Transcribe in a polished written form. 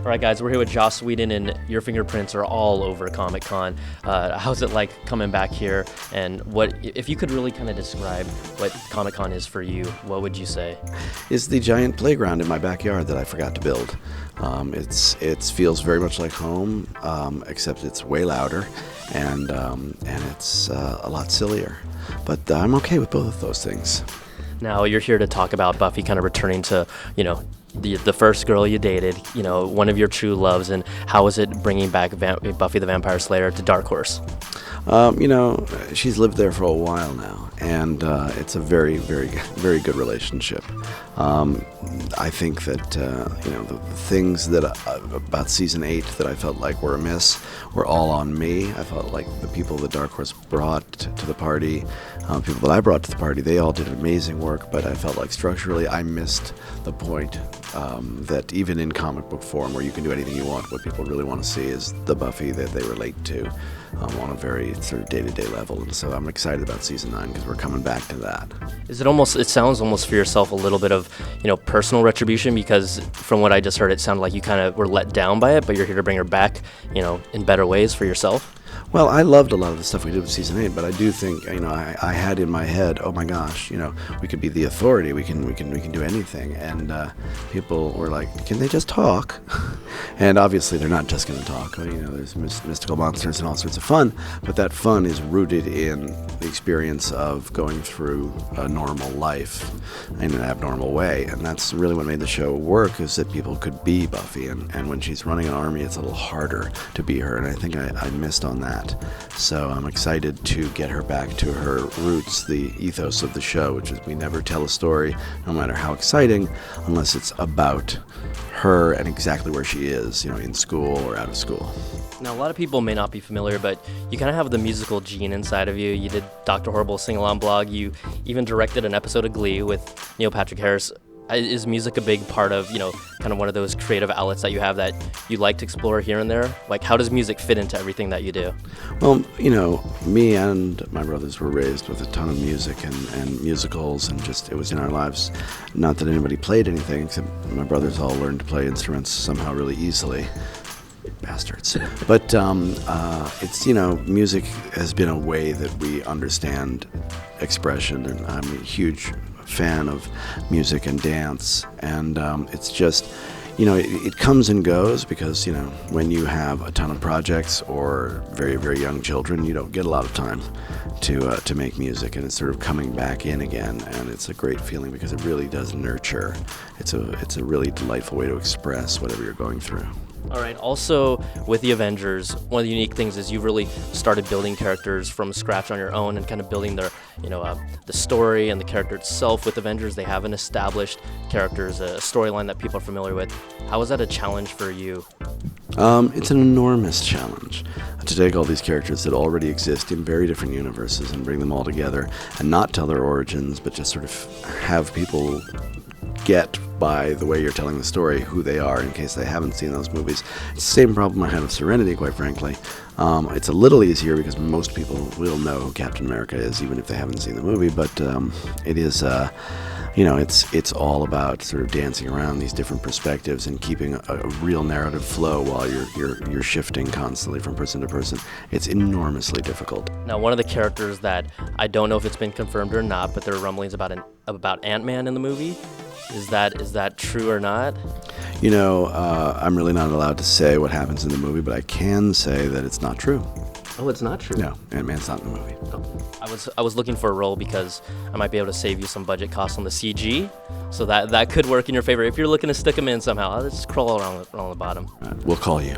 All right, guys, we're here with Joss Whedon, and your fingerprints are all over Comic Con. How's it like coming back here? And what, if you could really kind of describe what Comic Con is for you, what would you say? It's the giant playground in my backyard that I forgot to build. It feels very much like home, except it's way louder, and it's a lot sillier. But I'm okay with both of those things. Now, you're here to talk about Buffy kind of returning to, the first girl you dated, one of your true loves, and how is it bringing back Buffy the Vampire Slayer to Dark Horse? She's lived there for a while now, and it's a very, very, very good relationship. I think that, the things that about season 8 that I felt like were amiss were all on me. I felt like the people that Dark Horse brought to the party, people that I brought to the party, they all did amazing work, but I felt like structurally I missed the point that even in comic book form, where you can do anything you want, what people really want to see is the Buffy that they relate to on a very sort of day-to-day level. And so I'm excited about season 9 because we're coming back to that. It sounds almost for yourself a little bit of, personal retribution, because from what I just heard, it sounded like you kind of were let down by it, but you're here to bring her back, in better ways for yourself. Well, I loved a lot of the stuff we did with season 8, but I do think, I had in my head, oh my gosh, we could be the authority, we can do anything, and people were like, can they just talk? And obviously they're not just going to talk. There's mystical monsters and all sorts of fun, but that fun is rooted in the experience of going through a normal life in an abnormal way, and that's really what made the show work, is that people could be Buffy, and when she's running an army, it's a little harder to be her, and I think I missed on that. So I'm excited to get her back to her roots, the ethos of the show, which is we never tell a story, no matter how exciting, unless it's about her and exactly where she is, in school or out of school. Now, a lot of people may not be familiar, but you kind of have the musical gene inside of you. You did Dr. Horrible's sing-along blog. You even directed an episode of Glee with Neil Patrick Harris. Is music a big part of, kind of one of those creative outlets that you have that you like to explore here and there? Like, how does music fit into everything that you do? Well, me and my brothers were raised with a ton of music and musicals, and just, it was in our lives. Not that anybody played anything, except my brothers all learned to play instruments somehow really easily. Bastards. But it's, music has been a way that we understand expression, and I'm a huge fan of music and dance, and it's just, it comes and goes, because, when you have a ton of projects or very, very young children, you don't get a lot of time to make music, and it's sort of coming back in again, and it's a great feeling because it really does nurture. It's a really delightful way to express whatever you're going through. All right. Also, with the Avengers, one of the unique things is you've really started building characters from scratch on your own and kind of building their, the story and the character itself. With Avengers, they have an established characters, a storyline that people are familiar with. How is that a challenge for you? It's an enormous challenge to take all these characters that already exist in very different universes and bring them all together and not tell their origins, but just sort of have people get, by the way you're telling the story, who they are, in case they haven't seen those movies. It's the same problem I had with Serenity, quite frankly. It's a little easier because most people will know who Captain America is, even if they haven't seen the movie, but it is, it's all about sort of dancing around these different perspectives and keeping a real narrative flow while you're shifting constantly from person to person. It's enormously difficult. Now, one of the characters that I don't know if it's been confirmed or not, but there are rumblings about Ant-Man in the movie. Is that true or not? I'm really not allowed to say what happens in the movie, but I can say that it's not true. Oh, it's not true? No, Ant-Man's not in the movie. Oh. I was looking for a role because I might be able to save you some budget costs on the CG, so that could work in your favor. If you're looking to stick him in somehow, I'll just crawl around the bottom. All right, we'll call you.